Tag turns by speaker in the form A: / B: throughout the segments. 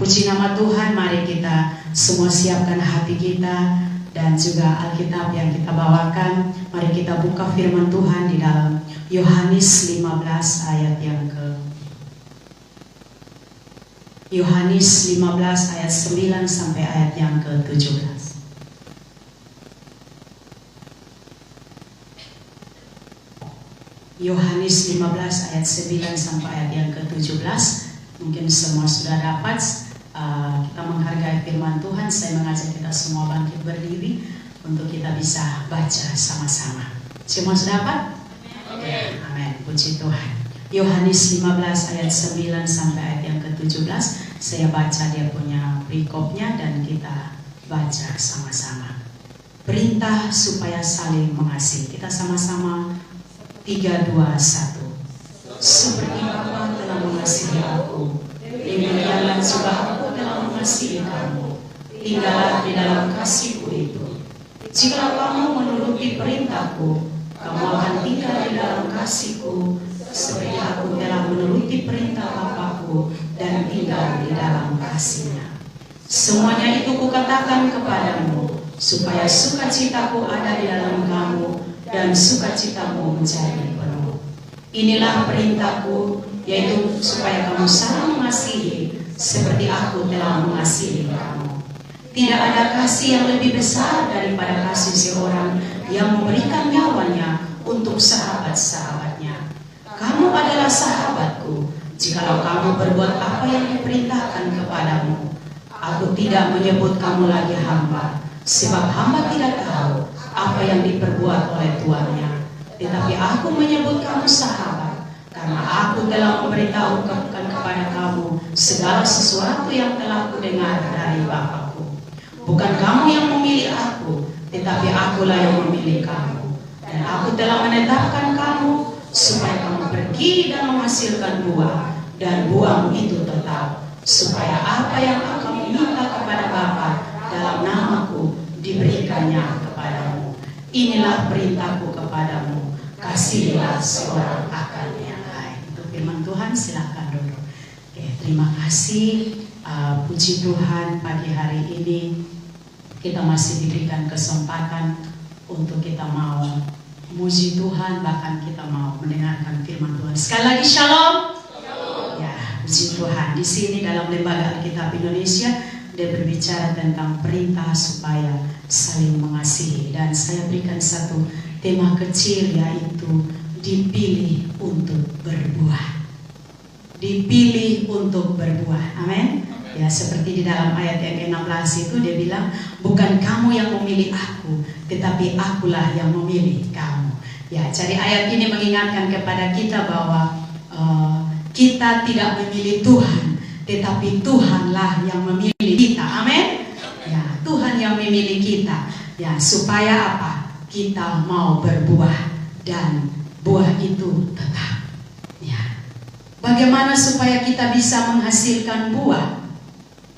A: Puji nama Tuhan, mari kita semua siapkan hati kita dan juga Alkitab yang kita bawakan. Mari kita buka firman Tuhan di dalam Yohanes 15 ayat yang Yohanes 15 ayat 9 sampai ayat yang ke-17. Yohanes 15 ayat 9 sampai ayat yang ke-17. Mungkin semua sudah dapat. Kita menghargai firman Tuhan. Saya mengajak kita semua bangkit berdiri untuk kita bisa baca sama-sama. Semua sudah dapat? Amin. Amin. Puji Tuhan. Yohanes 15 ayat 9 sampai ayat yang ke-17. Saya baca dia punya perikopnya dan kita baca sama-sama. Perintah supaya saling mengasihi. Kita sama-sama 3, 2, 1. Seperti Bapa telah mengasihi aku, demikianlah juga aku telah mengasihi kamu. Tinggallah di dalam kasihku itu. Jika kamu menuruti perintahku, kamu akan tinggal di dalam kasihku, seperti aku telah menuruti perintah Bapa-Ku dan tinggal di dalam kasihnya. Semuanya itu kukatakan kepadamu, supaya sukacitaku ada di dalam kamu dan sukacitamu menjadi penuh. Inilah perintahku, yaitu supaya kamu saling mengasihi seperti aku telah mengasihi kamu. Tidak ada kasih yang lebih besar daripada kasih seorang yang memberikan nyawanya untuk sahabat-sahabatnya. Kamu adalah sahabatku jikalau kamu berbuat apa yang diperintahkan kepadamu. Aku tidak menyebut kamu lagi hamba, sebab hamba tidak tahu apa yang diperbuat oleh tuannya. Tetapi aku menyebut kamu sahabat, karena aku telah memberitahukan kepada kamu segala sesuatu yang telah kudengar dari Bapa-Ku. Bukan kamu yang memilih aku, tetapi akulah yang memilih kamu. Dan aku telah menetapkan kamu supaya kamu pergi dan menghasilkan buah, dan buahmu itu tetap, supaya apa yang kamu minta kepada Bapa dalam namaku diberikannya kepadamu. Inilah perintahku kepadamu, kasihilah seorang akan yang lain. Untuk firman Tuhan, silakan duduk. Oke, terima kasih. Puji Tuhan, pagi hari ini kita masih diberikan kesempatan untuk kita mau muji Tuhan, bahkan kita mau mendengarkan firman Tuhan. Sekali lagi shalom. Ya, puji Tuhan. Di sini dalam Lembaga Alkitab Indonesia dia berbicara tentang perintah supaya saling mengasihi, dan saya berikan satu tema kecil, yaitu dipilih untuk berbuah. Dipilih untuk berbuah. Amin. Ya, seperti di dalam ayat yang ke-16 itu dia bilang, bukan kamu yang memilih aku, tetapi akulah yang memilih kamu. Ya, jadi ayat ini mengingatkan kepada kita bahwa kita tidak memilih Tuhan, tetapi Tuhanlah yang memilih kita. Amin. Ya, Tuhan yang memilih kita. Ya, supaya apa? Kita mau berbuah dan buah itu tetap. Ya. Bagaimana supaya kita bisa menghasilkan buah?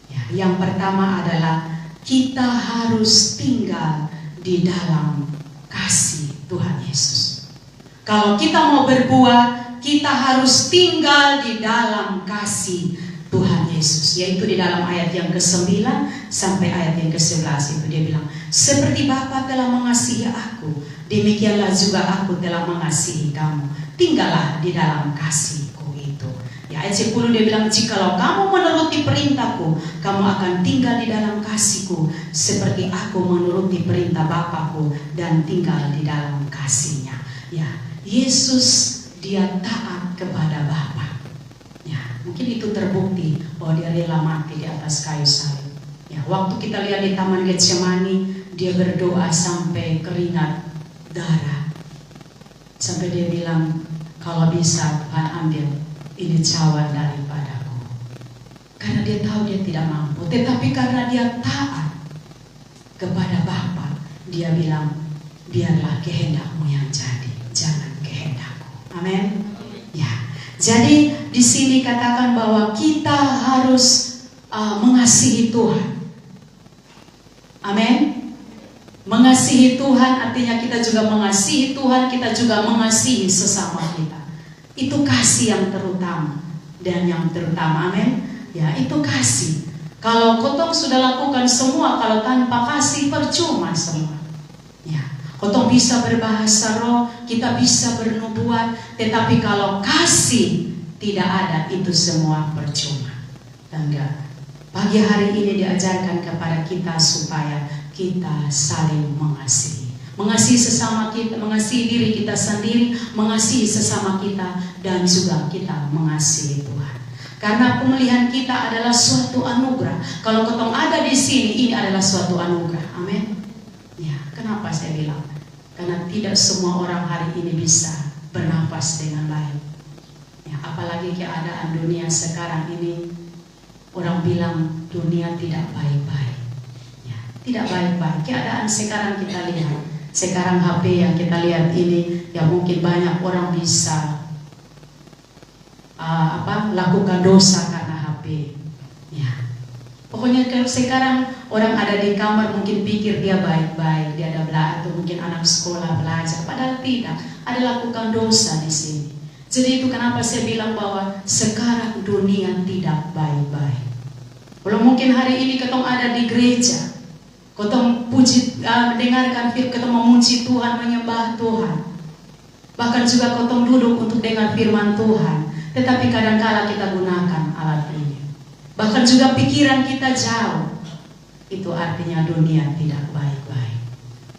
A: Ya, yang pertama adalah kita harus tinggal di dalam kasih Tuhan Yesus. Kalau kita mau berbuah, kita harus tinggal di dalam kasih Tuhan Yesus, yaitu di dalam ayat yang ke-9 sampai ayat yang ke-11 itu dia bilang, seperti Bapa telah mengasihi aku, demikianlah juga aku telah mengasihi kamu. Tinggallah di dalam kasihku itu. Ya, ayat 10 dia bilang, jikalau kamu menuruti perintahku, kamu akan tinggal di dalam kasihku, seperti aku menuruti perintah Bapa-Ku dan tinggal di dalam kasihnya. Ya, Yesus dia taat kepada Bapa. Ya, mungkin itu terbukti bahwa dia rela mati di atas kayu salib. Ya, waktu kita lihat di Taman Getsemani, dia berdoa sampai keringat darah. Sampai dia bilang, kalau bisa Tuhan ambil ini cawan daripadaku. Karena dia tahu dia tidak mampu, tetapi karena dia taat kepada Bapa, dia bilang, biarlah kehendakmu yang jadi, jangan kehendakku. Amin. Ya. Jadi di sini katakan bahwa kita harus mengasihi Tuhan. Amin. Mengasihi Tuhan artinya kita juga mengasihi Tuhan, kita juga mengasihi sesama kita. Itu kasih yang terutama dan yang terutama. Amin. Ya, itu kasih. Kalau kotong sudah lakukan semua, kalau tanpa kasih percuma semua. Ya, kotong bisa berbahasa roh, kita bisa bernubuat, tetapi kalau kasih tidak ada, itu semua percuma. Dan enggak. Pagi hari ini diajarkan kepada kita supaya kita saling mengasihi. Mengasihi sesama kita, mengasihi diri kita sendiri, mengasihi sesama kita, dan juga kita mengasihi Tuhan. Karena pemulihan kita adalah suatu anugerah. Kalau kotong ada di sini, ini adalah suatu anugerah. Amin. Ya, kenapa saya bilang? Karena tidak semua orang hari ini bisa bernafas dengan baik. Ya, apalagi keadaan dunia sekarang ini, orang bilang dunia tidak baik-baik. Ya, tidak baik-baik. Keadaan sekarang kita lihat. Sekarang HP yang kita lihat ini, ya mungkin banyak orang bisa lakukan dosa karena HP. Ya. Pokoknya sekarang orang ada di kamar mungkin pikir dia baik-baik, dia ada belajar, atau mungkin anak sekolah belajar, padahal tidak, ada lakukan dosa di sini. Jadi itu kenapa saya bilang bahwa sekarang dunia tidak baik-baik. Kalau mungkin hari ini ketong ada di gereja, ketong puji, mendengarkan firman, ketong memuji Tuhan, menyembah Tuhan. Bahkan juga ketong duduk untuk dengar firman Tuhan. Tetapi kadang-kala kita gunakan alat ini. Bahkan juga pikiran kita jauh. Itu artinya dunia tidak baik-baik.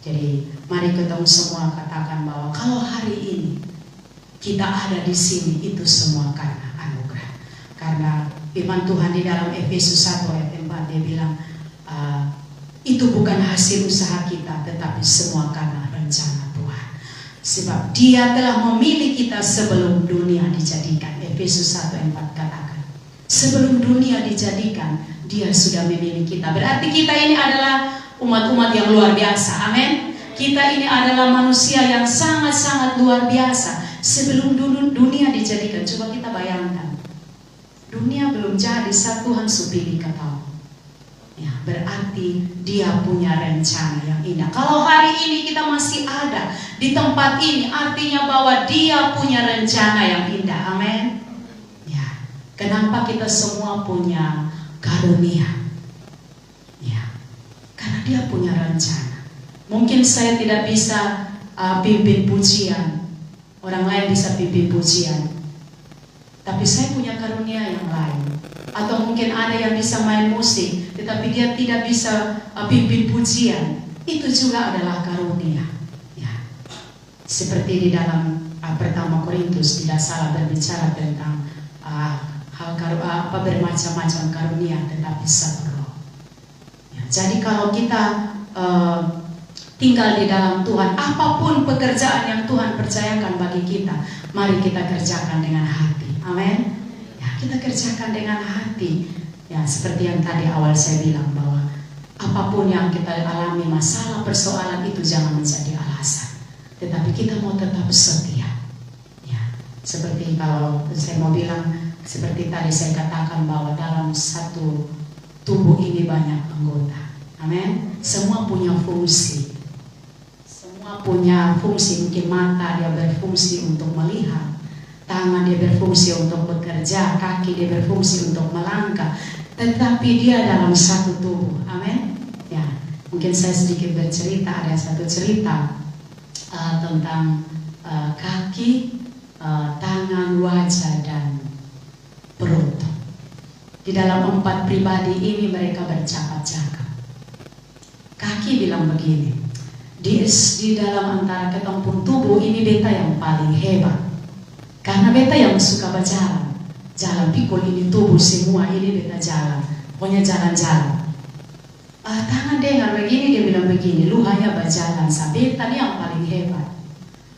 A: Jadi mari kita semua katakan bahwa kalau hari ini kita ada di sini, itu semua karena anugerah. Karena firman Tuhan di dalam Efesus 1 ayat 4 dia bilang, itu bukan hasil usaha kita, tetapi semua karena rencana Tuhan. Sebab dia telah memilih kita sebelum dunia dijadikan. Efesus 1 ayat 4 katakan, sebelum dunia dijadikan, dia sudah memilih kita. Berarti kita ini adalah umat-umat yang luar biasa. Amin. Kita ini adalah manusia yang sangat-sangat luar biasa. Sebelum dunia dijadikan, coba kita bayangkan, dunia belum jadi saat Tuhan supili kata. Ya, berarti dia punya rencana yang indah. Kalau hari ini kita masih ada di tempat ini, artinya bahwa dia punya rencana yang indah. Amin. Ya, kenapa kita semua punya karunia? Ya, karena dia punya rencana. Mungkin saya tidak bisa pimpin pujian, orang lain bisa pimpin pujian, tapi saya punya karunia yang lain. Atau mungkin ada yang bisa main musik, tetapi dia tidak bisa pimpin pujian. Itu juga adalah karunia. Ya. Seperti di dalam pertama Korintus, tidak salah berbicara tentang bermacam-macam karunia, tetapi satu roh. Ya. Jadi kalau kita tinggal di dalam Tuhan, apapun pekerjaan yang Tuhan percayakan bagi kita, mari kita kerjakan dengan hati. Amin. Kita kerjakan dengan hati. Ya, seperti yang tadi awal saya bilang bahwa apapun yang kita alami, masalah, persoalan itu jangan menjadi alasan. Tetapi kita mau tetap setia. Ya, seperti kalau saya mau bilang, seperti tadi saya katakan bahwa dalam satu tubuh ini banyak anggota. Amin. Semua punya fungsi. Semua punya fungsi. Mungkin mata dia berfungsi untuk melihat. Tangan dia berfungsi untuk bekerja, kaki dia berfungsi untuk melangkah, tetapi dia dalam satu tubuh. Amin. Ya, mungkin saya sedikit bercerita, ada satu cerita tentang kaki, tangan, wajah, dan perut. Di dalam 4 pribadi ini mereka bercakap-cakap. Kaki bilang begini, di dalam antara ketempun tubuh ini beta yang paling hebat. Karena beta yang suka berjalan, jalan pikul ini tubuh semua ini beta jalan, pokoknya jalan-jalan. Tangan dengar begini, dia bilang begini, lu hanya berjalan, beta ini yang paling hebat.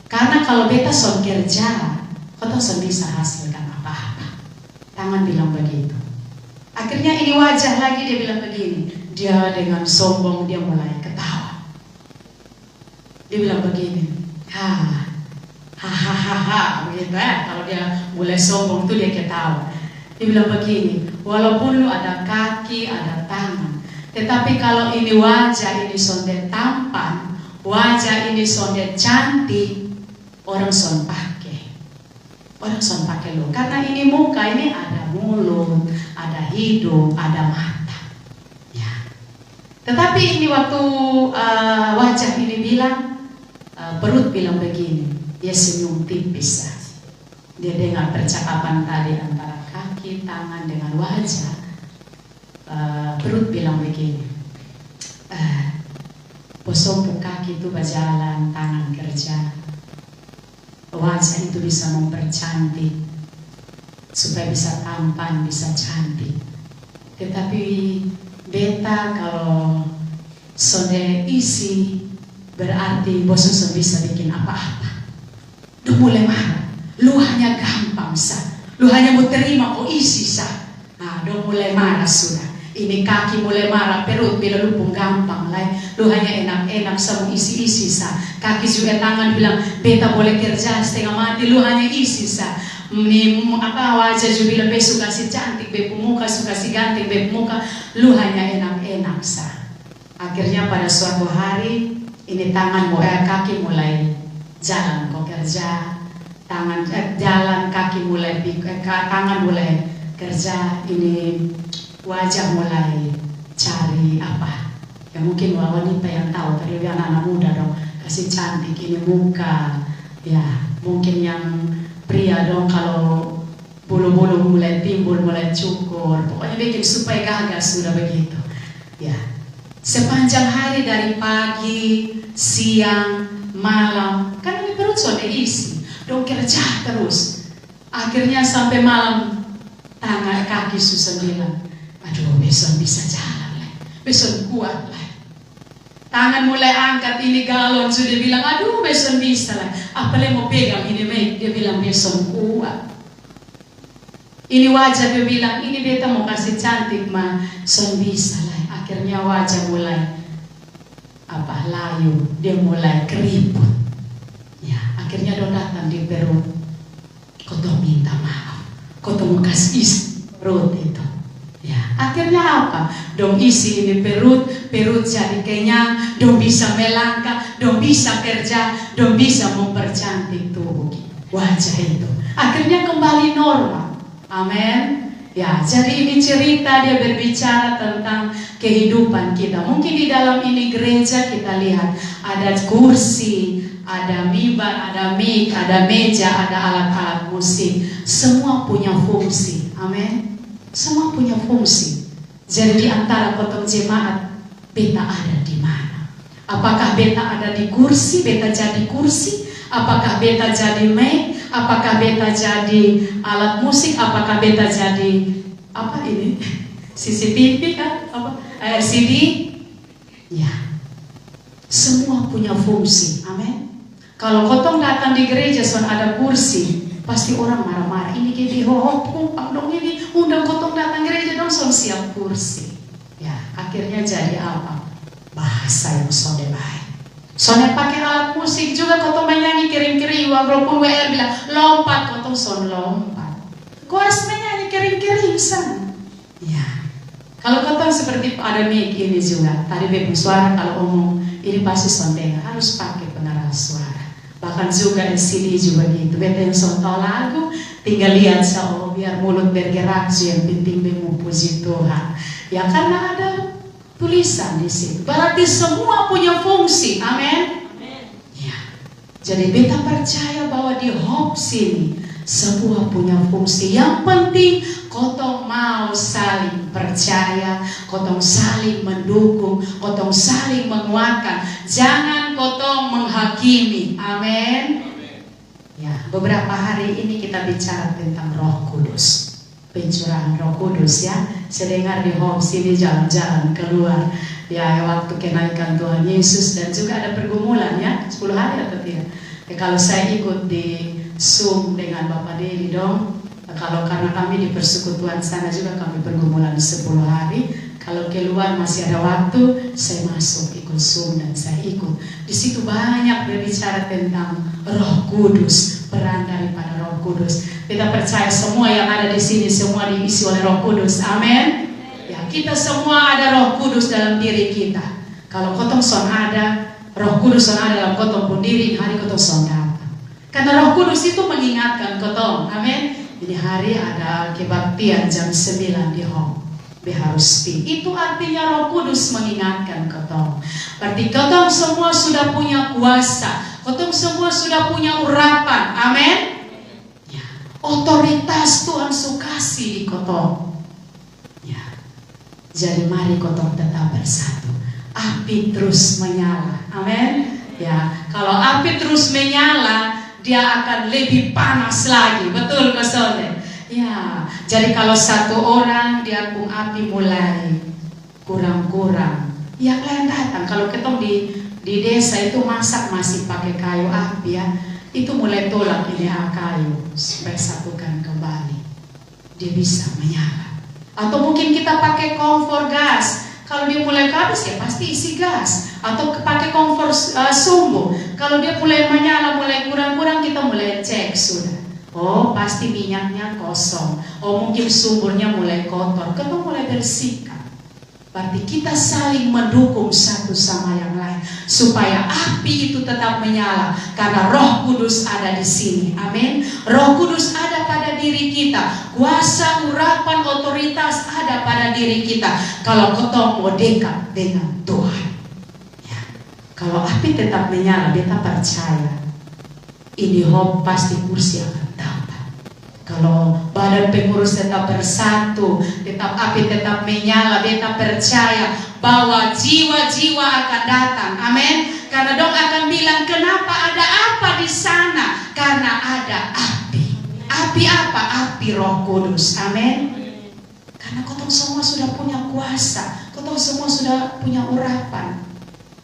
A: Karena kalau beta son kerja, kau son bisa hasilkan apa-apa. Tangan bilang begitu. Akhirnya ini wajah lagi, dia bilang begini, dia dengan sombong dia mulai ketawa. Dia bilang begini, hahaha, begitu ya. Kalau dia mulai sombong tuh dia ketawa. Dia bilang begini, walaupun lu ada kaki, ada tangan, tetapi kalau ini wajah ini sonde tampan, wajah ini sonde cantik, orang son pakai lo. Karena ini muka ini ada mulut, ada hidung, ada mata. Tetapi ini waktu wajah ini bilang, perut bilang begini, dia senyum tipis. Dia dengar percakapan tadi antara kaki, tangan dengan wajah. Perut bilang begini, posompu kaki itu berjalan, tangan kerja, wajah itu bisa mempercantik supaya bisa tampan, bisa cantik. Tetapi beta kalau sudah isi berarti bosan bisa bikin apa-apa. Udah mulai marah, lu hanya gampang sah, lu hanya mau terima kok isi sah. Nah, udah mulai marah sudah. Ini kaki mulai marah, perut bila lu pun gampang lah. Lu hanya enak-enak sama isi-isi sah. Kaki juga tangan bilang beta boleh kerja setengah mati, lu hanya isi sah. Wajah juga bilang be suka si cantik, be muka suka si ganteng, be muka, lu hanya enak-enak sah. Akhirnya pada suatu hari ini kaki mulai jalan kok kerja, jalan kaki mulai tangan mulai kerja, ini wajah mulai cari apa ya, mungkin wanita yang tahu, tapi anak-anak muda dong kasih cantik ini muka ya, mungkin yang pria dong kalau bulu-bulu mulai timbul, mulai cukur, pokoknya bikin supaya gagah sudah begitu ya. Sepanjang hari dari pagi, siang, malam, kan ini perut sudah isi, dong kerja terus. Akhirnya sampai malam tangan kaki susah bilang, aduh besok bisa jalan lah, besok kuat lah. Tangan mulai angkat ini galon sudah bilang, aduh besok bisa lah. Apalagi mau pegang ini make, dia bilang besok kuat. Ini wajah dia bilang, ini beta mau kasih cantik mah, son bisa lah. Akhirnya wajah mulai layu, dia mulai keriput. Ya, akhirnya dia datang di perut. Kau minta maaf, kau mau kasih isi perut itu. Ya, akhirnya apa? Dong isi ini perut jadi kenyang, dong bisa melangkah, dong bisa kerja, dong bisa mempercantik tubuh wajah itu. Akhirnya kembali normal. Amin. Ya, jadi ini cerita dia berbicara tentang kehidupan kita. Mungkin di dalam ini gereja kita lihat ada kursi, ada mimbar, ada mic, ada meja, ada alat-alat musik. Semua punya fungsi. Amin. Semua punya fungsi. Jadi di antara potong jemaat, beta ada di mana? Apakah beta ada di kursi, beta jadi kursi? Apakah beta jadi mic? Apakah beta jadi alat musik? Apakah beta jadi apa ini? CCTV kan? LCD? Ya. Semua punya fungsi. Amin. Kalau kotong datang di gereja son ada kursi, pasti orang marah-marah. Ini kayak dihohop, dong ini undang kotong datang gereja dong son siap kursi. Ya, akhirnya jadi apa? Bahasa yang sode baik. Sonnya pakai alat musik juga, kotong menyanyi kering-kering, walaupun WR bilang lompat, kotong son lompat. Kau harus menyanyi kering-kering san. Ya, kalau kotong seperti ada mic ini juga, tadi bebas suara kalau omong ini pasti son dengar, harus pakai pengeras suara. Bahkan juga LCD juga gitu, beta yang son tahu lagu, tinggal lihat biar mulut bergerak, yang penting memuji Tuhan. Ya karena ada tulisan di situ. Berarti semua punya fungsi. Amin. Ya. Jadi beta percaya bahwa di Hope sini semua punya fungsi. Yang penting kotong mau saling percaya, kotong saling mendukung, kotong saling menguatkan. Jangan kotong menghakimi. Amin. Ya, beberapa hari ini kita bicara tentang Roh Kudus. Pencurahan Roh Kudus ya. Saya dengar di Hope sini jalan-jalan keluar ya waktu kenaikan Tuhan Yesus, dan juga ada pergumulan ya 10 hari atau tidak ya, kalau saya ikut di Zoom dengan Bapak Dedi dong, kalau karena kami di persekutuan sana juga kami pergumulan 10 hari, kalau keluar masih ada waktu saya masuk ikut Zoom dan saya ikut di situ. Banyak berbicara tentang Roh Kudus, peran daripada Roh Kudus. Kita percaya semua yang ada di sini semua diisi oleh Roh Kudus. Amin. Ya, kita semua ada Roh Kudus dalam diri kita. Kalau kotong son ada, Roh Kudus son ada dalam kotong pun diri, hari kotong son datang. Karena Roh Kudus itu mengingatkan kotong. Amin. Jadi hari ada kebaktian jam 9 di Home. harus speak. Itu artinya Roh Kudus mengingatkan ketong. Berarti ketong semua sudah punya kuasa, ketong semua sudah punya urapan. Amin. Ya. Otoritas Tuhan sukasi di ketong. Ya. Jadi mari ketong tetap bersatu. Api terus menyala. Amin. Ya. Kalau api terus menyala, dia akan lebih panas lagi. Betul ke saudara? Ya, jadi kalau satu orang dia pun api mulai kurang-kurang, yang lain datang. Kalau ketong di desa itu masak masih pakai kayu api ya, itu mulai tolak ini kayu supaya satukan kembali, dia bisa menyala. Atau mungkin kita pakai kompor gas, kalau dia mulai habis ya pasti isi gas. Atau pakai kompor sumbu, kalau dia mulai menyala mulai kurang-kurang, kita mulai cek sudah. Oh, pasti minyaknya kosong. Oh, mungkin sumbernya mulai kotor. Kita mulai bersihkan. Berarti kita saling mendukung satu sama yang lain supaya api itu tetap menyala karena Roh Kudus ada di sini. Amin. Roh Kudus ada pada diri kita. Kuasa, urapan, otoritas ada pada diri kita. Kalau kita mau dekat dengan Tuhan. Ya. Kalau api tetap menyala, kita percaya ini hope pasti kursi akan. Kalau badan pengurus tetap bersatu, tetap api tetap menyala, kita percaya bahwa jiwa-jiwa akan datang. Amin. Karena dong akan bilang, kenapa ada apa di sana? Karena ada api. Api apa? Api Roh Kudus. Amin. Karena kotong semua sudah punya kuasa, kotong semua sudah punya urapan.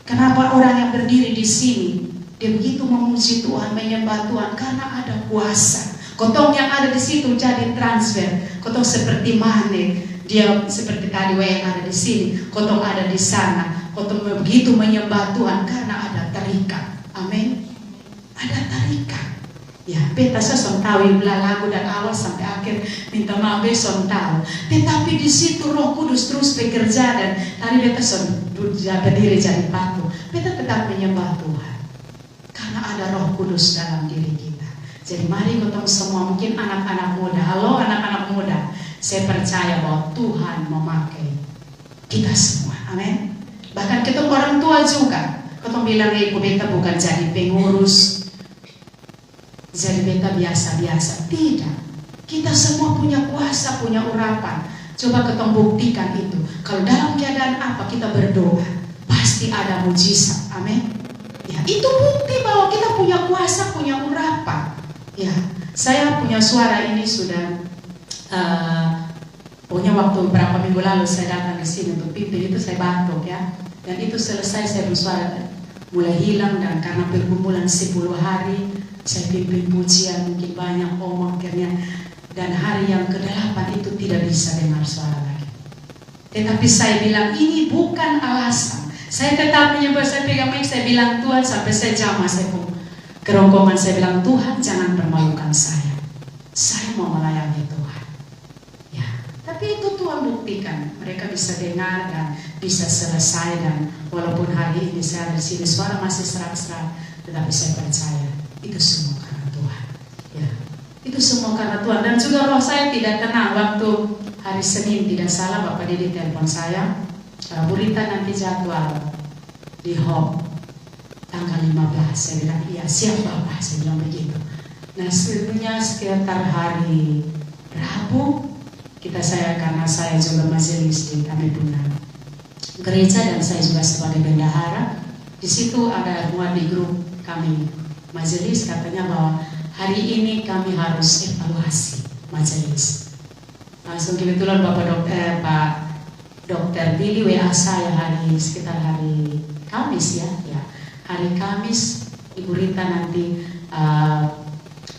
A: Kenapa orang yang berdiri di sini dia begitu memuji Tuhan, menyembah Tuhan? Karena ada kuasa. Kotong yang ada di situ jadi transfer. Kotong seperti magnet. Dia seperti tadi yang ada di sini. Kotong ada di sana. Kotong begitu menyembah Tuhan karena ada tarikat. Amin. Ada tarikat. Ya, beta son tahu belah lagu dan awal sampai akhir. Minta maaf son tahu. Tetapi di situ Roh Kudus terus bekerja dan tadi beta son berdiri jadi patung. Beta tetap menyembah Tuhan karena ada Roh Kudus dalam diri kita. Jadi mari ketemu semua, mungkin anak-anak muda. Halo anak-anak muda, saya percaya bahwa Tuhan memakai kita semua. Amin. Bahkan kita orang tua juga. Kita bilang, beta bukan jadi pengurus, jadi beta biasa-biasa. Tidak. Kita semua punya kuasa, punya urapan. Coba kita buktikan itu. Kalau dalam keadaan apa kita berdoa, pasti ada mujizat. Amin. Ya, itu bukti bahwa kita punya kuasa, punya urapan. Ya, saya punya suara ini sudah punya waktu berapa minggu lalu saya datang ke sini untuk pimpin itu saya batuk ya, dan itu selesai saya bersuara mulai hilang dan karena pergumulan 10 hari saya pimpin pujian mungkin banyak akhirnya dan hari yang ke-8 itu tidak bisa dengar suara lagi. Tetapi saya bilang ini bukan alasan. Saya tetap menyembah, saya pegang mic, saya bilang Tuhan sampai saya jamah saya pun kerongkongan, saya bilang Tuhan jangan permalukan saya mau melayani Tuhan ya. Tapi itu Tuhan buktikan, mereka bisa dengar dan bisa selesai. Dan walaupun hari ini saya di sini suara masih serak-serak, tetapi saya percaya itu semua karena Tuhan ya. Itu semua karena Tuhan. Dan juga roh saya tidak tenang waktu hari Senin, tidak salah Bapak Didi telepon saya, Bu Rita nanti jadwal di Hope tanggal 15, saya bilang iya siap Bapak, saya bilang begitu. Nah sebenarnya sekitar hari Rabu karena saya juga majelis di kami punya gereja dan saya juga sebagai bendahara. Di situ ada muat di grup kami majelis katanya bahwa hari ini kami harus evaluasi majelis. Langsung kebetulan Pak Dokter Billy WA saya sekitar hari Kamis ya. Hari Kamis Ibu Rita nanti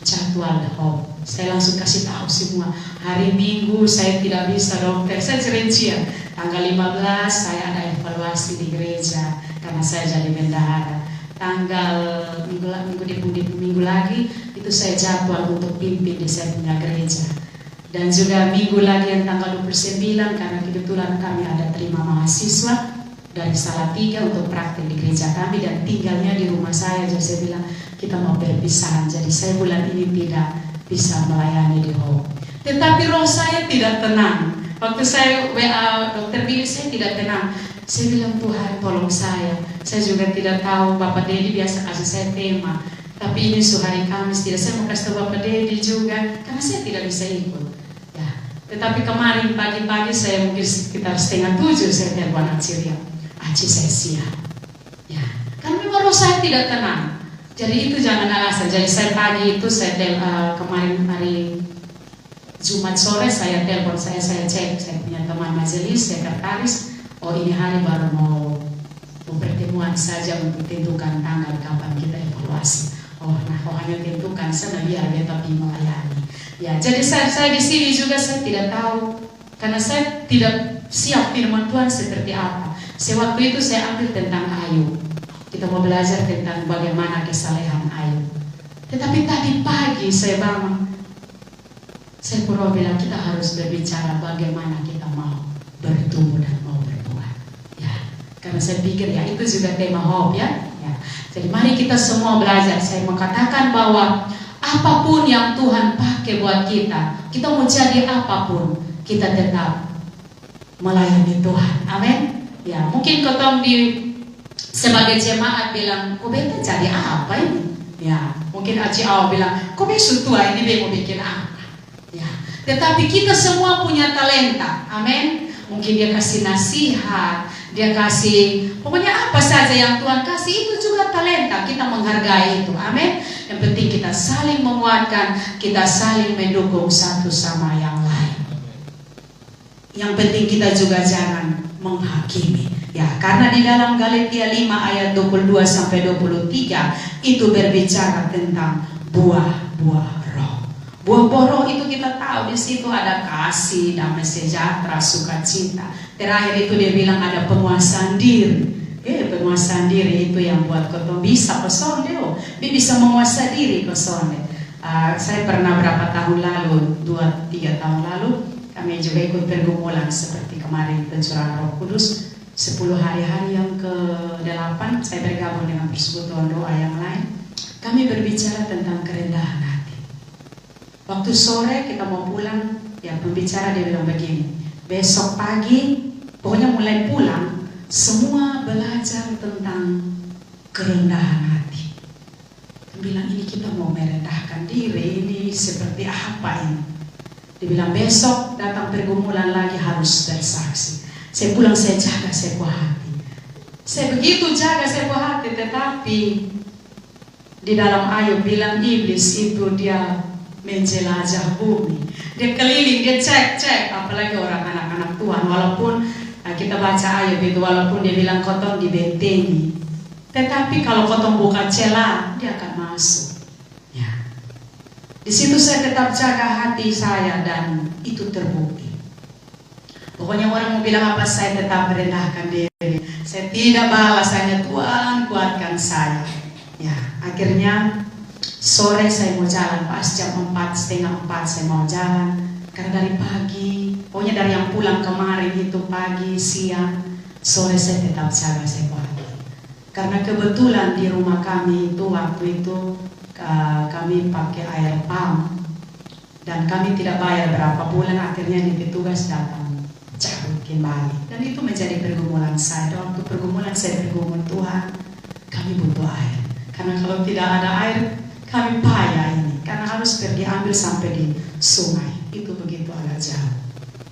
A: jadwal Hope. Saya langsung kasih tahu semua. Hari Minggu saya tidak bisa dokter, saya rincian. Tanggal 15 saya ada evaluasi di gereja karena saya jadi bendahara. Tanggal minggu lagi itu saya jadwal untuk pimpin di saya punya gereja. Dan juga minggu lagi yang tanggal 29 karena kebetulan kami ada terima mahasiswa dari Salatiga untuk praktik di gereja kami dan tinggalnya di rumah saya. Jadi saya bilang kita mau berpisahan, jadi saya bulan ini tidak bisa melayani di Hope. Tetapi roh saya tidak tenang Waktu saya WA dokter Billy, saya tidak tenang. Saya bilang, Tuhan tolong saya. Saya juga tidak tahu, Bapak Dedi biasa kasih saya tema. Tapi ini hari Kamis, tidak saya mau kasih tahu Bapak Dedi juga, karena saya tidak bisa ikut. Ya. Tetapi kemarin pagi-pagi saya mungkin sekitar 6:30 saya telepon Aci, Aci saya siap. Ya. Karena memang roh saya tidak tenang. Jadi itu jangan alasan. Jadi saya pagi itu saya kemarin hari Jumat sore saya telepon, saya cek, saya punya teman majelis, sekretaris. Oh ini hari baru mau pertemuan saja untuk tentukan tanggal kapan kita evaluasi. Oh nah hanya tentukan sana biar dia tapi melayani. Ya jadi saya di sini juga saya tidak tahu karena saya tidak siap firman Tuhan seperti apa. Sewaktu itu saya ambil tentang Ayub. Kita mau belajar tentang bagaimana kesalehan Ayub. Tetapi tadi pagi saya bangun, saya pura bilang kita harus berbicara bagaimana kita mau bertumbuh dan mau berbuat. Ya, karena saya pikir ya itu juga tema hope ya. Ya. Jadi mari kita semua belajar. Saya mau katakan bahwa apapun yang Tuhan pakai buat kita mau jadi apapun, kita tetap melayani Tuhan. Amin. Ya, mungkin ketong di sebagai jemaat bilang, kok beta jadi apa ini? Ya, mungkin Aci Aw bilang, kok besok tua ini dia mau bikin apa? Ya, tetapi kita semua punya talenta, amin. Mungkin dia kasih nasihat, dia kasih, pokoknya apa saja yang Tuhan kasih itu juga talenta. Kita menghargai itu, amin. Yang penting kita saling menguatkan, kita saling mendukung satu sama yang lain. Yang penting kita juga jangan menghakimi. Ya, karena di dalam Galatia 5 ayat 22 sampai 23 itu berbicara tentang buah-buah roh. Buah-buah roh itu kita tahu di situ ada kasih, damai sejahtera, sukacita. Terakhir itu dia bilang ada penguasaan diri. Penguasaan diri itu yang buat kau bisa kosong deh. Dia bisa menguasai diri kosong deh. Saya pernah berapa tahun lalu, 2-3 tahun lalu, kami juga ikut pergumulan seperti kemarin pencurahan Roh Kudus. 10 hari-hari yang ke-8 saya bergabung dengan persekutuan doa yang lain. Kami berbicara tentang kerendahan hati. Waktu sore kita mau pulang, ya pembicara dia bilang begini, besok pagi, pokoknya mulai pulang, semua belajar tentang kerendahan hati. Dia bilang ini kita mau merendahkan diri, ini seperti apa ini? Dia bilang besok datang pergumulan lagi harus bersaksi. Saya pulang, saya jaga saya buah hati. Saya begitu jaga saya buah hati, tetapi di dalam Ayub bilang iblis itu dia menjelajah bumi. Dia keliling, dia cek, apalagi orang anak-anak Tuhan. Walaupun kita baca Ayub itu, walaupun dia bilang kotong dibentengi, tetapi kalau kotong buka celah, dia akan masuk. Ya. Di situ saya tetap jaga hati saya dan itu terbukti. Pokoknya orang mau bilang apa, saya tetap merendahkan diri. Saya tidak balas, hanya Tuhan kuatkan saya. Ya, akhirnya sore saya mau jalan, pas jam 3:30 saya mau jalan. Karena dari pagi, pokoknya dari yang pulang kemarin itu pagi, siang, sore saya tetap jaga saya buat. Karena kebetulan di rumah kami itu waktu itu kami pakai air pump dan kami tidak bayar berapa bulan, akhirnya di petugas datang cabut kembali. Dan itu menjadi pergumulan saya. Dan waktu pergumulan saya bergumul, Tuhan, kami butuh air. Karena kalau tidak ada air, kami payah ini. Karena harus pergi ambil sampai di sungai. Itu begitu agak jauh.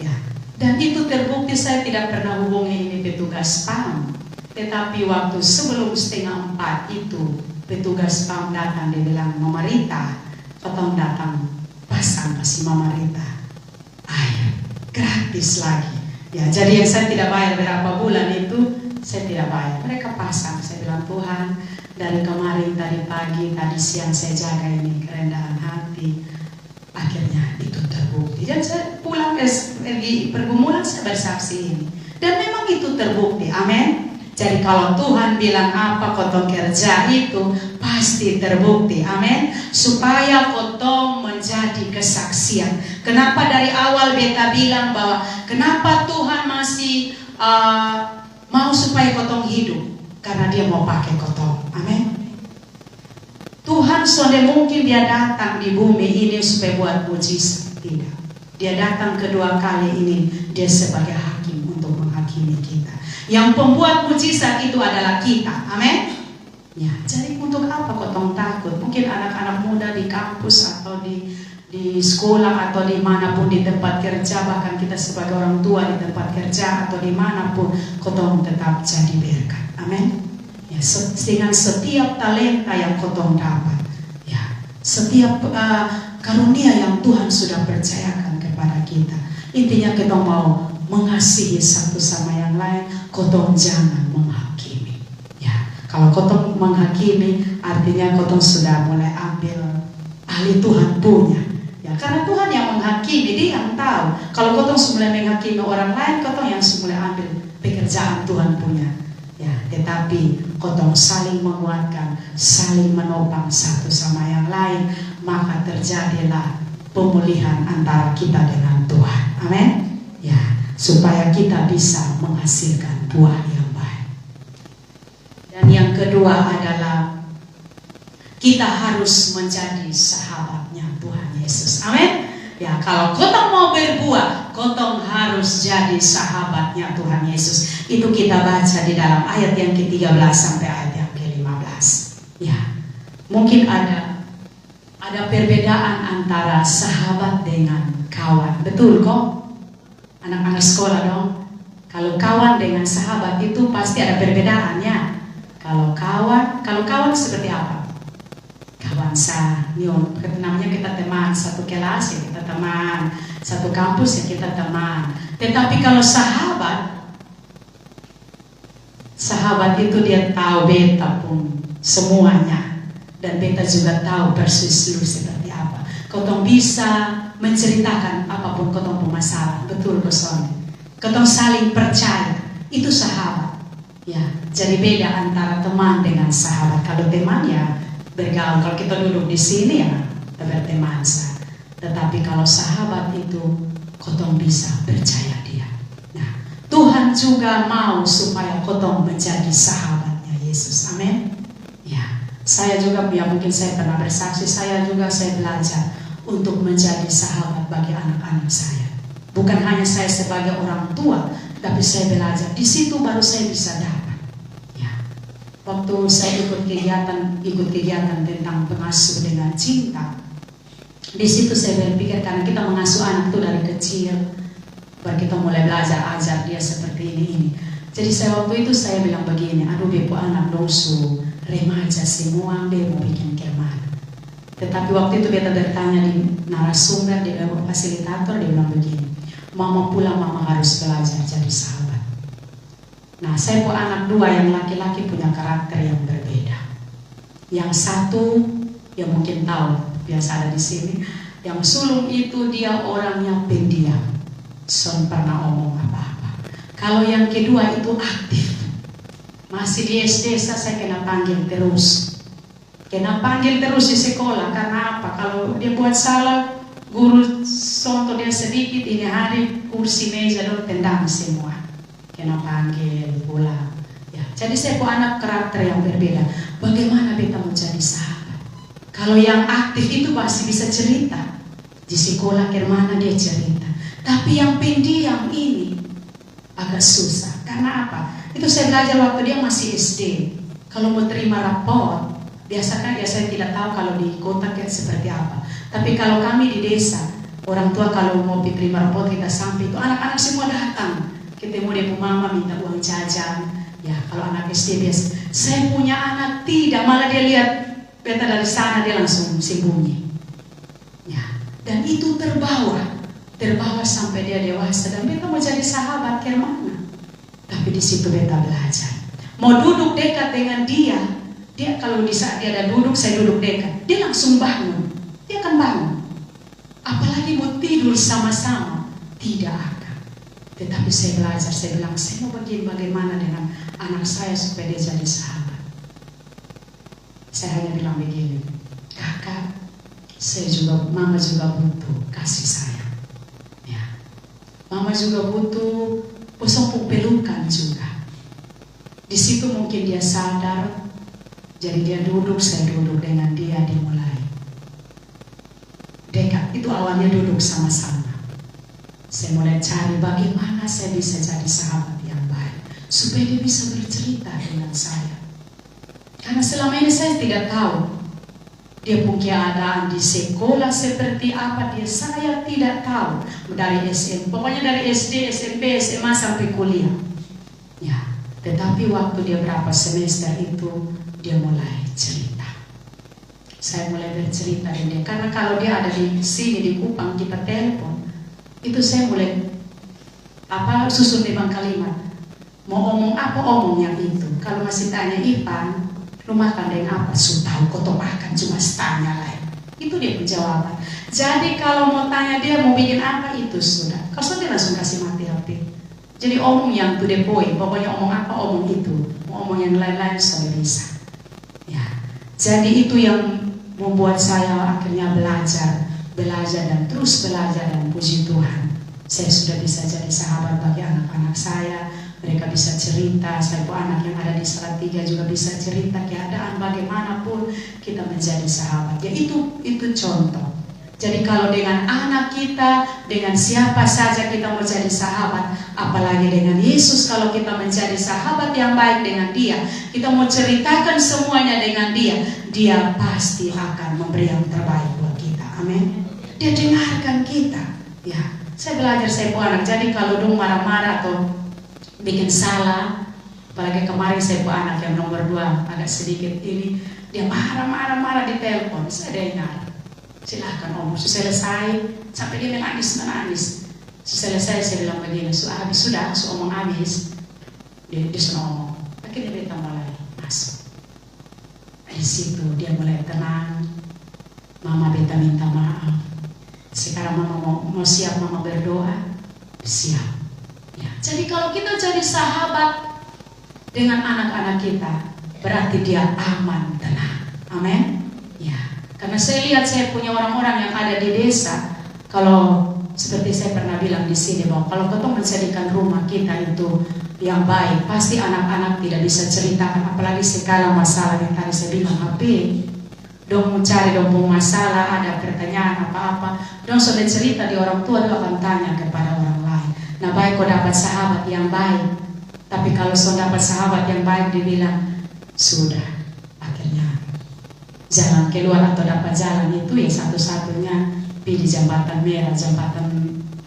A: Ya. Dan itu terbukti saya tidak pernah hubungi ini petugas PAM. Tetapi waktu sebelum 3:30 itu, petugas PAM datang, dia bilang, Mama Rita, potong datang pasang kasih Mama Rita air. Gratis lagi. Ya, jadi yang saya tidak bayar berapa bulan itu saya tidak bayar. Mereka pasang. Saya bilang Tuhan, dari kemarin, tadi pagi, tadi siang saya jaga ini kerendahan hati. Akhirnya itu terbukti. Dan saya pulang pergi pergumulan saya bersaksi ini. Dan memang itu terbukti. Amin. Jadi kalau Tuhan bilang apa kotong kerja itu pasti terbukti. Amin. Supaya kotong menjadi kesaksian. Kenapa dari awal beta bilang bahwa kenapa Tuhan masih mau supaya kotong hidup? Karena dia mau pakai kotong. Amin. Tuhan sudah mungkin dia datang di bumi ini supaya buat mujizat. Tidak. Dia datang kedua kali ini, dia sebagai hakim untuk menghakimi kita. Yang pembuat mujizat itu adalah kita. Amin. Ya, jadi untuk apa kotong takut? Mungkin anak-anak muda di kampus atau di sekolah atau dimanapun di tempat kerja, bahkan kita sebagai orang tua di tempat kerja atau dimanapun, kotong tetap jadi berkat. Amin. Ya, dengan setiap talenta yang kotong dapat, ya, setiap karunia yang Tuhan sudah percayakan kepada kita. Intinya kita mau mengasihi satu sama yang lain, kotong jangan menghakimi. Ya, kalau kotong menghakimi, artinya kotong sudah mulai ambil ahli Tuhan punya. Ya, karena Tuhan yang menghakimi, Dia yang tahu. Kalau kotong mulai menghakimi orang lain, kotong yang mulai ambil pekerjaan Tuhan punya. Ya, tetapi kotong saling menguatkan, saling menopang satu sama yang lain, maka terjadilah pemulihan antara kita dengan Tuhan. Amin. Ya, supaya kita bisa menghasilkan buah yang baik. Dan yang kedua adalah kita harus menjadi sahabatnya Tuhan Yesus. Amin. Ya, kalau kotong mau berbuah, kotong harus jadi sahabatnya Tuhan Yesus. Itu kita baca di dalam ayat yang ke-13 sampai ayat yang ke-15. Ya, mungkin ada perbedaan antara sahabat dengan kawan. Betul kok? Anak-anak sekolah dong. Kalau kawan dengan sahabat itu pasti ada perbedaannya. Kalau kawan seperti apa? Kawan namanya kita teman, satu kelas ya kita teman, satu kampus ya kita teman. Tetapi kalau sahabat itu dia tahu beta pun semuanya, dan beta juga tahu persis lu seperti apa. Kotong bisa menceritakan apapun kotong pun masalah, betul kosong. Kotong saling percaya, itu sahabat. Ya, jadi beda antara teman dengan sahabat. Kalau teman ya bergaul, kalau kita duduk di sini ya berteman sah. Tetapi kalau sahabat itu kotong bisa percaya dia. Nah, Tuhan juga mau supaya kotong menjadi sahabatnya Yesus. Amin. Ya, saya juga ya mungkin saya pernah bersaksi, saya belajar untuk menjadi sahabat bagi anak-anak saya. Bukan hanya saya sebagai orang tua, tapi saya belajar. Di situ baru saya bisa dapat. Waktu saya ikut kegiatan tentang pengasuh dengan cinta, di situ saya berpikir karena kita mengasuh anak itu dari kecil, baru kita mulai belajar ajar dia seperti ini. Jadi waktu itu saya bilang begini, aduh bepo anak dongsu remaja semua dia mau bikin kemana. Tetapi waktu itu beta bertanya di narasumber, di fasilitator, dia bilang begini, mama pulang mama harus belajar jadi sahabat. Nah, saya punya anak dua yang laki-laki punya karakter yang berbeda. Yang satu, yang mungkin tahu, biasa ada di sini. Yang sulung itu dia orangnya pendiam, son pernah omong apa-apa. Kalau yang kedua itu aktif. Masih di SD saya kena panggil terus. Kena panggil terus di sekolah, karena apa? Kalau dia buat salah, guru sonto dia sedikit, ini hari kursi meja dong tendang semua. Kena panggil pulang. Ya, jadi saya punya anak karakter yang berbeda. Bagaimana beta mau jadi sahabat? Kalau yang aktif itu pasti bisa cerita. Di sekolah kemana dia cerita. Tapi yang pendiam ini agak susah. Karena apa? Itu saya belajar waktu dia masih SD. Kalau mau terima rapor, biasanya saya tidak tahu kalau di kota kayak seperti apa. Tapi kalau kami di desa, orang tua kalau mau terima rapor kita sampai itu anak-anak semua datang. Ketemu dia mama minta uang jajan. Ya, kalau anak SD biasa. Saya punya anak tidak, malah dia lihat beta dari sana dia langsung sembunyi. Ya, dan itu terbawa sampai dia dewasa dan beta mau jadi sahabat ke mana. Tapi di situ beta belajar. Mau duduk dekat dengan dia kalau di saat dia ada duduk, saya duduk dekat, dia langsung bangun. Dia akan bangun. Apalagi mau tidur sama-sama, tidak akan. Tetapi saya belajar, saya bilang, saya mau bagaimana dengan anak saya supaya dia jadi sahabat. Saya hanya bilang begini, kakak, mama juga butuh kasih sayang. Ya. Mama juga butuh pelukan juga. Di situ mungkin dia sadar, jadi dia duduk, saya duduk dengan dia, dimulai dekat. Itu awalnya duduk sama-sama. Saya mulai cari bagaimana saya bisa jadi sahabat yang baik, supaya dia bisa bercerita dengan saya. Karena selama ini saya tidak tahu dia punya keadaan di sekolah seperti apa, saya tidak tahu. Dari SMP, pokoknya dari SD, SMP, SMA sampai kuliah. Ya, tetapi waktu dia berapa semester itu, dia mulai cerita. Saya mulai bercerita dengan dia. Karena kalau dia ada di sini di Kupang, kita telepon, itu saya mulai susun 5 kalimat. Mau omong apa, omong yang itu. Kalau masih tanya Ipan, lu makan dengan apa? Tahu kau makan cuma setengah lah. Itu dia jawaban. Jadi kalau mau tanya dia mau bikin apa, itu sudah. Kalau sudah langsung kasih mati hati. Jadi omong yang to the point. Pokoknya omong apa, omong itu. Mau omong yang lain-lain sudah bisa. Ya. Jadi itu yang membuat saya akhirnya belajar dan terus belajar, dan puji Tuhan. Saya sudah bisa jadi sahabat bagi anak-anak saya. Mereka bisa cerita, saya pun anak yang ada di Salatiga juga bisa cerita keadaan bagaimanapun kita menjadi sahabat. Ya itu contoh. Jadi kalau dengan anak kita, dengan siapa saja kita mau jadi sahabat, apalagi dengan Yesus, kalau kita menjadi sahabat yang baik dengan dia, kita mau ceritakan semuanya dengan dia, dia pasti akan memberi yang terbaik buat kita. Amin. Dia dengarkan kita. Ya, saya belajar, saya pun anak. Jadi kalau dong marah-marah atau bikin salah, apalagi kemarin saya bu anak yang nomor 2 agak sedikit ini, dia marah di telepon, saya dengar, silahkan omong, selesai, sampai dia menangis, selesai saya bilang begini, sudah omong habis, dia sudah omong, akhirnya dia mulai masuk, di situ dia mulai tenang, mama beta minta maaf, sekarang mama mau siap, mama berdoa, siap. Ya, jadi kalau kita jadi sahabat dengan anak-anak kita, berarti dia aman, tenang. Amin. Ya, karena saya lihat, saya punya orang-orang yang ada di desa. Kalau seperti saya pernah bilang di sini, bahwa kalau kita menjadikan rumah kita itu yang baik, pasti anak-anak tidak bisa ceritakan, apalagi segala masalah yang tadi saya bilang, HP. Dong mencari dong masalah, ada pertanyaan apa-apa, dong sudah cerita di orang tua, dia akan tanya kepada orang lain. Nah, baik kau dapat sahabat yang baik, tapi kalau kau dapat sahabat yang baik, dibilang sudah, akhirnya jalan keluar atau dapat jalan itu ya satu-satunya pilih jembatan merah, jembatan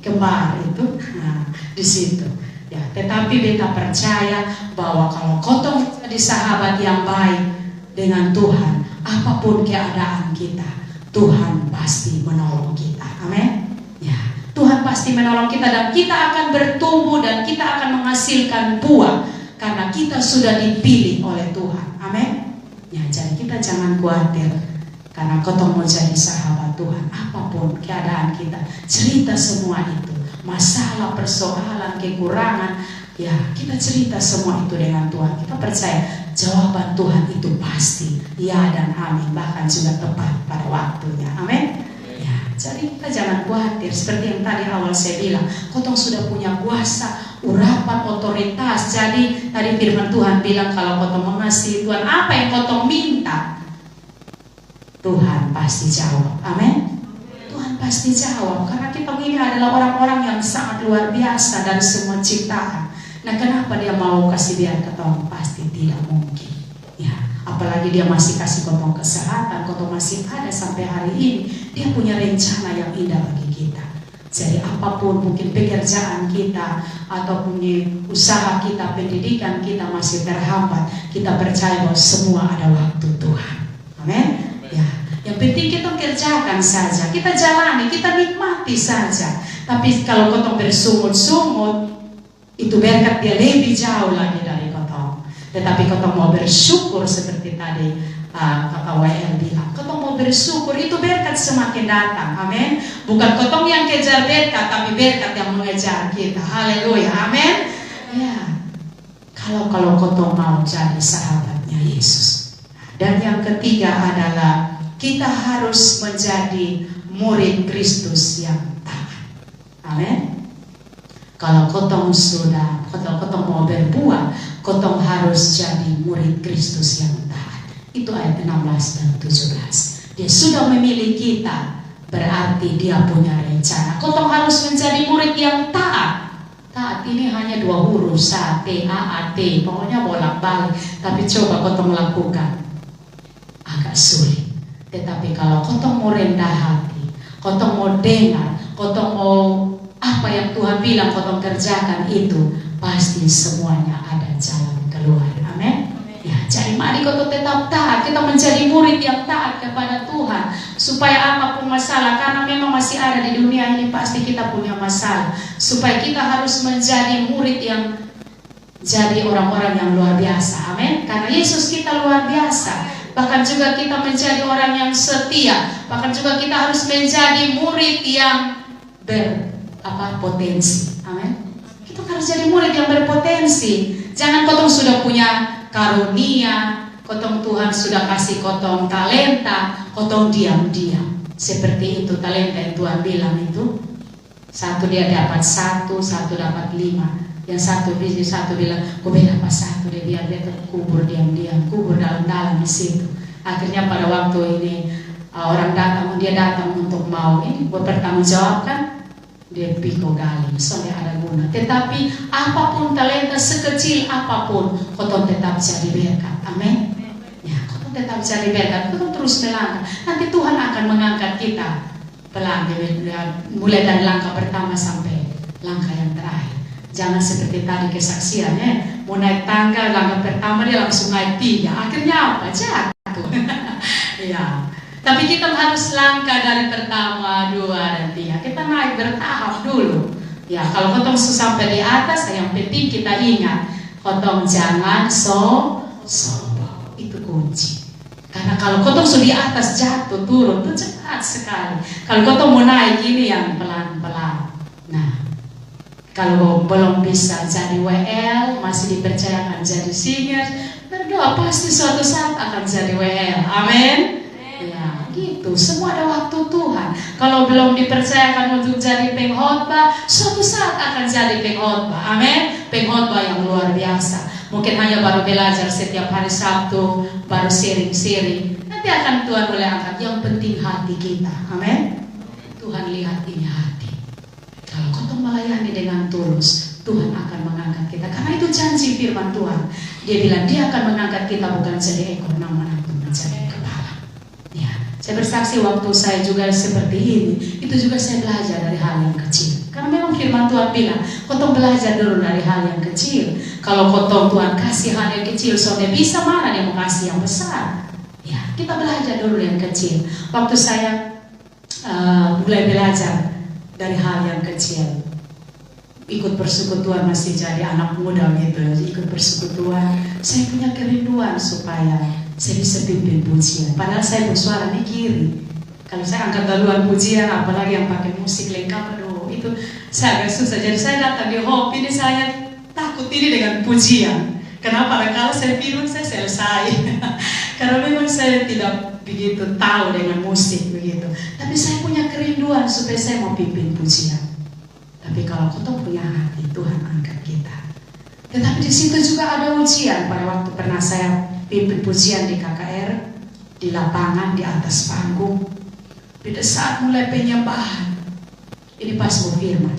A: kembar itu, nah di situ. Ya, tetapi beta percaya bahwa kalau kau menjadi sahabat yang baik dengan Tuhan, apapun keadaan kita, Tuhan pasti menolong kita. Amin. Ya. Tuhan pasti menolong kita, dan kita akan bertumbuh dan kita akan menghasilkan buah karena kita sudah dipilih oleh Tuhan. Amin. Ya, jadi kita jangan khawatir karena kita mau jadi sahabat Tuhan. Apapun keadaan kita, cerita semua itu, masalah, persoalan, kekurangan, ya kita cerita semua itu dengan Tuhan. Kita percaya jawaban Tuhan itu pasti ya dan amin, bahkan juga tepat pada waktunya. Amin. Jadi kita jangan khawatir, seperti yang tadi awal saya bilang, kotong sudah punya kuasa, urapan, otoritas. Jadi tadi firman Tuhan bilang kalau kotong mengasihi Tuhan, apa yang kotong minta, Tuhan pasti jawab. Amin. Tuhan pasti jawab, karena kita ini adalah orang-orang yang sangat luar biasa dari semua ciptaan. Nah, kenapa dia mau kasih biar kotong? Pasti tidak mungkin. Ya, apalagi dia masih kasih kotong kesehatan, kotong masih ada sampai hari ini. Dia punya rencana yang indah bagi kita. Jadi apapun mungkin pekerjaan kita ataupun usaha kita, pendidikan kita masih terhambat, kita percaya bahwa semua ada waktu Tuhan. Amin. Ya, yang penting kita kerjakan saja, kita jalani, kita nikmati saja. Tapi kalau kotong bersungut-sungut, itu berkat dia lebih jauh lagi dari kotong. Tetapi kotong mau bersyukur seperti tadi Kakak WL bilang, kotong mau bersyukur, itu berkat semakin datang. Amin. Bukan kotong yang kejar berkat, tapi berkat yang mengejar kita. Haleluya. Amin. Ya. Kalau kotong mau jadi sahabatnya Yesus. Dan yang ketiga adalah kita harus menjadi murid Kristus yang taat. Amin. Kalau kotong mau berbuah, kotong harus jadi murid Kristus yang taat. Itu ayat 16 dan 17. Dia sudah memilih kita berarti dia punya rencana. Kotong harus menjadi murid yang taat. Taat ini hanya 2 huruf, T-A-A-T, pokoknya bolak-balik. Tapi coba kotong lakukan, agak sulit. Tetapi kalau kotong mau rendah hati, kotong mau dengar, kotong mau apa yang Tuhan bilang kotong kerjakan itu, pasti semuanya ada jalan keluar. Amin. Ya, jadi mari kotong tetap taat, kita menjadi murid yang taat kepada Tuhan, supaya apapun masalah, karena memang masih ada di dunia ini pasti kita punya masalah, supaya kita harus menjadi murid yang jadi orang-orang yang luar biasa. Amin. Karena Yesus kita luar biasa. Bahkan juga kita menjadi orang yang setia. Bahkan juga kita harus menjadi murid yang berpotensi. Amin. Kita harus jadi murid yang berpotensi. Jangan kotong sudah punya karunia, kotong Tuhan sudah kasih kotong talenta, kotong diam-diam. Seperti itu talenta yang Tuhan bilang itu. Satu dia dapat 1, satu dapat 5. Yang satu bilang, gue dapat 1, dia biar dia terkubur diam-diam, kubur dalam-dalam di situ. Akhirnya pada waktu ini orang datang, dia datang untuk mau ini bertanggung jawab kan, dia piko gali, soalnya ada guna. Tetapi apapun talenta sekecil apapun, kotong tetap jadi berkat. Amin. Ya, kotong tetap jadi berkat, kotong terus melangkah. Nanti Tuhan akan mengangkat kita pelan, mulai dari langkah pertama sampai langkah yang terakhir. Jangan seperti tadi kesaksiannya, mau naik tangga, langkah pertama dia langsung naik 3, akhirnya apa? Jatuh. Ya. Tapi kita harus langkah dari pertama, 2, dan 3. Kita naik bertahap dulu. Ya, kalau kotong sampai di atas, yang penting kita ingat, kotong jangan sombong. Itu kunci. Karena kalau kotong sudah di atas jatuh turun itu cepat sekali. Kalau kotong mau naik ini yang pelan-pelan. Nah, kalau belum bisa jadi WL, masih dipercayakan jadi singer, berdoa pasti suatu saat akan jadi WL. Amin. Ya, gitu. Semua ada waktu Tuhan. Kalau belum dipercayakan untuk jadi pengkhotbah, suatu saat akan jadi pengkhotbah. Amin. Pengkhotbah yang luar biasa. Mungkin hanya baru belajar setiap hari Sabtu, baru sharing-sharing. Nanti akan Tuhan boleh angkat. Yang penting hati kita. Amin. Tuhan lihat ini hati. Kalau kotong melayani dengan tulus, Tuhan akan mengangkat kita. Karena itu janji firman Tuhan. Dia bilang dia akan mengangkat kita bukan jadi ekor, namun menjadi kepala. Ya, saya bersaksi waktu saya juga seperti ini. Itu juga saya belajar dari hal yang kecil. Karena memang firman Tuhan bilang, kotong belajar dulu dari hal yang kecil. Kalau kotong Tuhan kasih hal yang kecil, soalnya bisa mana dia mau kasih yang besar. Ya, kita belajar dulu yang kecil. Waktu saya mulai belajar dari hal yang kecil, ikut persekutuan masih jadi anak muda gitu, ikut persekutuan, saya punya kerinduan supaya saya bisa pimpin pujian. Padahal saya bersuara di kiri. Kalau saya angkat duluan pujian, apalagi yang pakai musik lengkap, aduh itu saya agak susah. Jadi saya datang di Hope ini, saya takut ini dengan pujian. Kenapa? Kalau saya pilih saya selesai. Karena memang saya tidak begitu tahu dengan musik begitu. Tapi saya punya kerinduan supaya saya mau pimpin pujian. Tapi kalau kotong punya hati, Tuhan angkat kita. Tetapi di situ juga ada ujian. Pada waktu pernah saya pimpin pujian di KKR, di lapangan, di atas panggung. Pada saat mulai penyembahan, ini pas mau firman,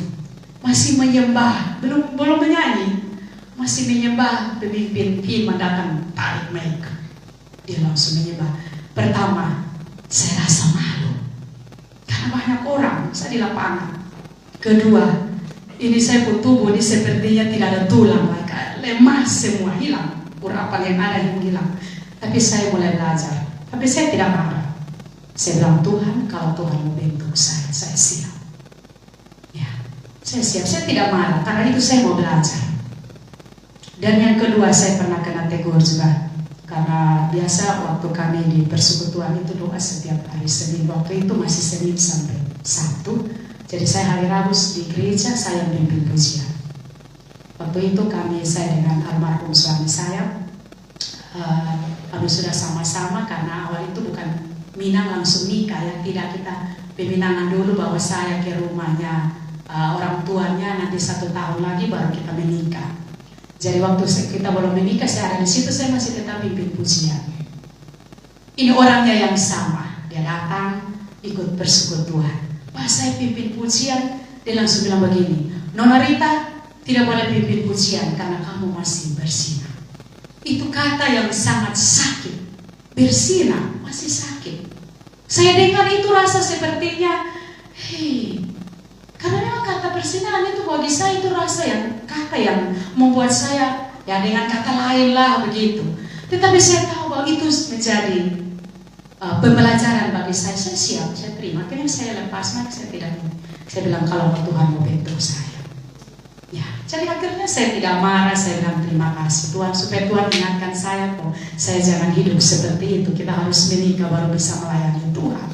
A: masih menyembah, belum menyanyi, masih menyembah. Pemimpin firman datang, tarik mic, dia langsung menyembah. Pertama, saya rasa malu karena banyak orang, saya di lapangan. Kedua, ini saya pun tubuh ini sepertinya tidak ada tulang, lemah semua, hilang. Berapa yang ada yang hilang. Tapi saya mulai belajar. Tapi saya tidak marah. Saya bilang, Tuhan, kalau Tuhan mau bentuk saya siap. Ya, saya siap. Saya tidak marah, karena itu saya mau belajar. Dan yang kedua, saya pernah kena tegur juga. Karena biasa waktu kami di persekutuan itu doa setiap hari Senin. Waktu itu masih Senin sampai Sabtu. Jadi saya hari Rabu di gereja, saya memimpin pujian. Waktu itu saya dengan almarhum suami saya, kami sudah sama-sama karena awal itu bukan minang langsung nikah ya, tidak, kita peminangan dulu bahwa saya ke rumahnya orang tuanya, nanti 1 tahun lagi baru kita menikah. Jadi waktu kita belum menikah, saya ada di situ, saya masih tetap pimpin pujian. Ini orangnya yang sama, dia datang, ikut persekutuan. Pas saya pimpin pujian, dia langsung bilang begini, Nona Rita tidak boleh pimpin pujian karena kamu masih bersinar. Itu kata yang sangat sakit. Bersinar masih sakit. Saya dengar itu rasa sepertinya, karena memang kata persinaran itu bagi saya itu rasa yang kata yang membuat saya ya dengan kata lain lah begitu. Tetapi saya tahu bahwa itu menjadi pembelajaran bagi saya. Saya siap, saya terima. Akhirnya saya lepas, maka saya tidak. Saya bilang kalau Tuhan mau bentuk saya. Ya, jadi akhirnya saya tidak marah. Saya bilang terima kasih Tuhan supaya Tuhan ingatkan saya kok. Saya jangan hidup seperti itu. Kita harus menikah baru bisa melayani Tuhan.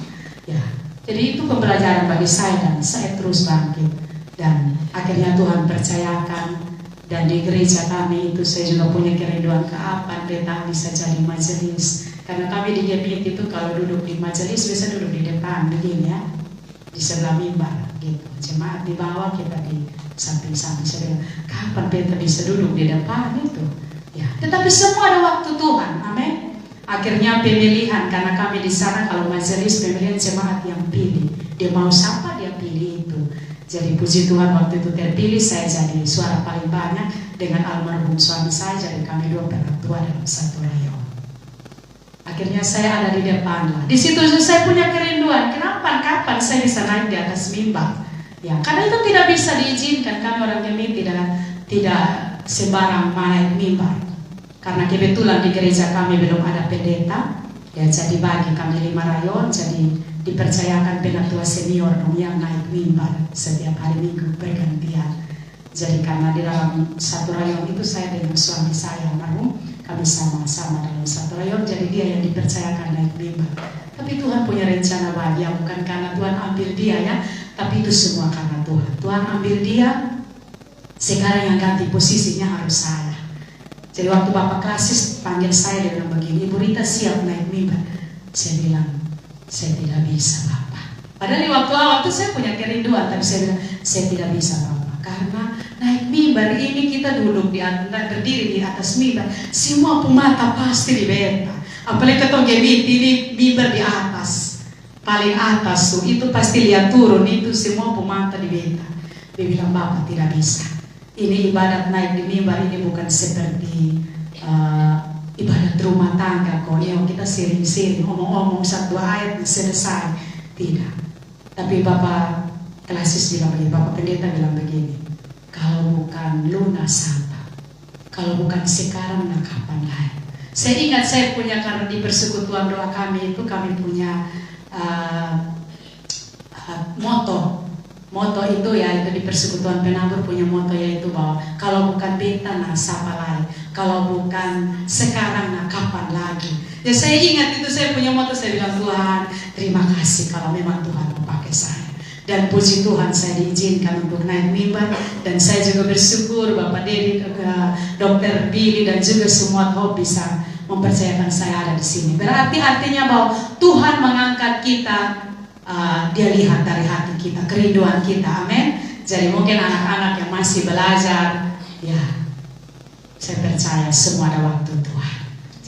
A: Ya, jadi itu pembelajaran bagi saya dan saya terus bangkit. Dan akhirnya Tuhan percayakan. Dan di gereja kami itu saya juga punya kerinduan kapan kita bisa jadi majelis. Karena kami di GBIT itu kalau duduk di majelis bisa duduk di depan begini ya, di sebelah mimbar gitu. Jemaat di bawah, kita di samping-samping. Saya bilang, kapan kita bisa duduk di depan itu? Ya, tetapi semua ada waktu Tuhan, amin. Akhirnya pemilihan, karena kami di sana kalau majelis pemilihan jemaat yang pilih, dia mau siapa dia pilih itu. Jadi puji Tuhan waktu itu terpilih, saya jadi suara paling banyak dengan almarhum suami saya. Jadi kami dua penatua dalam satu rayon. Akhirnya saya ada di depan lah. Di situ saya punya kerinduan. Kenapa? Kapan saya bisa naik di atas mimbar? Ya, karena itu tidak bisa diizinkan. Kami orang Gemit tidak sembarang naik mimbar. Karena kebetulan di gereja kami belum ada pendeta. Ya, jadi bagi kami 5 rayon, jadi dipercayakan penatua senior yang naik mimbar setiap hari Minggu bergantian. Jadi karena di dalam satu rayon itu saya dengan suami saya almarhum, kami sama-sama dalam satu rayon, jadi dia yang dipercayakan naik mimbar. Tapi Tuhan punya rencana bagi, ya bukan karena Tuhan ambil dia ya, tapi itu semua karena Tuhan. Tuhan ambil dia, sekarang yang ganti posisinya harus saya. Jadi waktu Bapak Klasis panggil saya, dia bilang begini, Ibu Rita siap naik mimbar. Saya bilang, saya tidak bisa Bapak. Padahal di waktu awal itu saya punya kerinduan, tapi saya bilang, saya tidak bisa Bapak. Karena naik mimbar ini kita duduk di atas, berdiri di atas mimbar, semua pemata pasti di beta. Apalagi ketong Gemit ini mimbar di atas, paling atas tuh, itu pasti lihat turun, itu semua pemata di beta. Dia bilang Bapak tidak bisa. Ini ibadat naik di mimbar ini bukan seperti ibadat rumah tangga kok. Ya kita sering-sering omong-omong 1-2 ayat selesai. Tidak. Tapi Bapak Klasis bilang begini, Bapak Pendeta bilang begini, kalau bukan lunas apa, kalau bukan sekarang nah kapan lagi. Saya ingat saya punya, karena di persekutuan doa kami itu kami punya moto itu ya, itu di persekutuan penabur punya moto yaitu bahwa kalau bukan beta nah siapa lagi, kalau bukan sekarang nah kapan lagi. Ya saya ingat itu, saya punya moto, saya bilang Tuhan terima kasih kalau memang Tuhan mau pakai saya. Dan puji Tuhan saya diizinkan untuk naik mimbar, dan saya juga bersyukur Bapak Dedi, Dr. Billy dan juga semua top bisa mempercayakan saya ada di sini. Berarti artinya bahwa Tuhan mengangkat kita, dia lihat dari hati kita, kerinduan kita, amin. Jadi mungkin anak-anak yang masih belajar, ya saya percaya semua ada waktu Tuhan.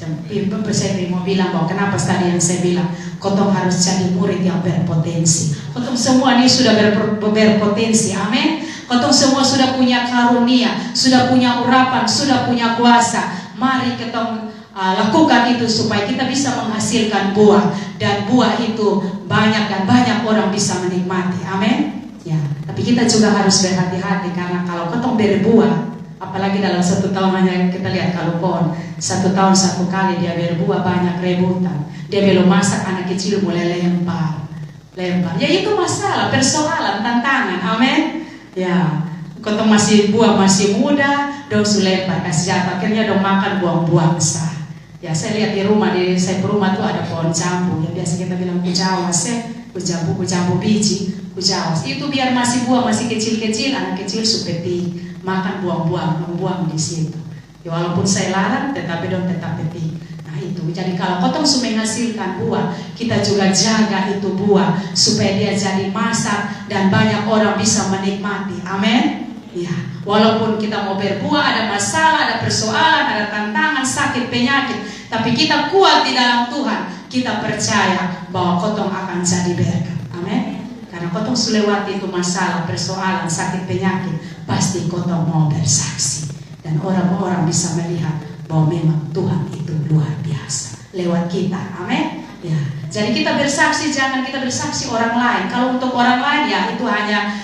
A: Saya mau bilang bahwa kenapa tadi yang saya bilang kotong harus jadi murid yang berpotensi. Kotong semua ini sudah berpotensi, amin. Kotong semua sudah punya karunia, sudah punya urapan, sudah punya kuasa. Mari kita lakukan itu supaya kita bisa menghasilkan buah, dan buah itu banyak dan banyak orang bisa menikmati, amin. Ya, tapi kita juga harus berhati-hati, karena kalau kotong berbuah, apalagi dalam 1 tahun hanya kita lihat kalau pohon 1 tahun 1 kali dia berbuah, banyak rebutan. Dia belum masak, anak kecil mulai lempar. Ya itu masalah, persoalan, tantangan, amin. Ya, kalau masih buah masih muda, dong lempar kasih jatuh, akhirnya dong makan buang-buang sah. Ya saya lihat di rumah, saya rumah tuh ada pohon jambu, yang biasa kita bilang kujawas, kujambu biji, kujawas. Itu biar masih buah masih kecil-kecil, anak kecil seperti makan buang-buang di situ. Ya walaupun saya larang, tetapi dong tetap petik. Nah itu, jadi kalau kotong menghasilkan buah, kita juga jaga itu buah supaya dia jadi masak dan banyak orang bisa menikmati. Amin. Ya, walaupun kita mau berbuah ada masalah, ada persoalan, ada tantangan, sakit, penyakit, tapi kita kuat di dalam Tuhan. Kita percaya bahwa kotong akan jadi berkat. kotong sulewati itu masalah, persoalan, sakit, penyakit, pasti kotong mau bersaksi. Dan orang-orang bisa melihat bahwa memang Tuhan itu luar biasa lewat kita. Amin. Ya, jadi kita bersaksi, jangan kita bersaksi orang lain. Kalau untuk orang lain ya itu hanya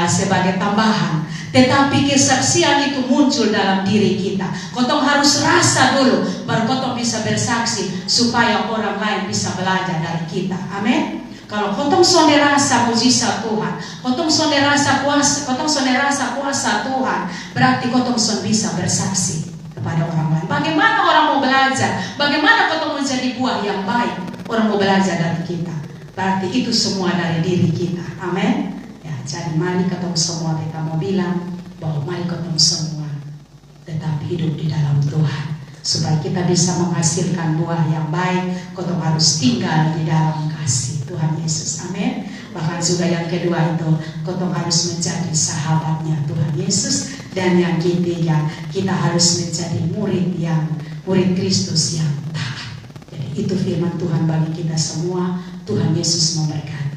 A: sebagai tambahan. Tetapi kesaksian itu muncul dalam diri kita. Kotong harus rasa dulu, baru kotong bisa bersaksi supaya orang lain bisa belajar dari kita. Amin. Kalau kotong sonde rasa mujizat Tuhan, kotong sonde rasa kuasa Tuhan, berarti kotong son bisa bersaksi kepada orang lain. Bagaimana orang mau belajar? Bagaimana kotong menjadi buah yang baik? Orang mau belajar dari kita. Berarti itu semua dari diri kita. Amin. Ya, jadi mari kotong semua kita mau bilang bahwa mari kotong semua tetap hidup di dalam Tuhan. Supaya kita bisa menghasilkan buah yang baik, kotong harus tinggal di dalam kasih Tuhan Yesus. Amin. Bahkan juga yang kedua itu, kotong harus menjadi sahabatnya Tuhan Yesus. Dan yang ketiga, kita harus menjadi murid Kristus yang taat. Jadi itu firman Tuhan bagi kita semua. Tuhan Yesus memberkati.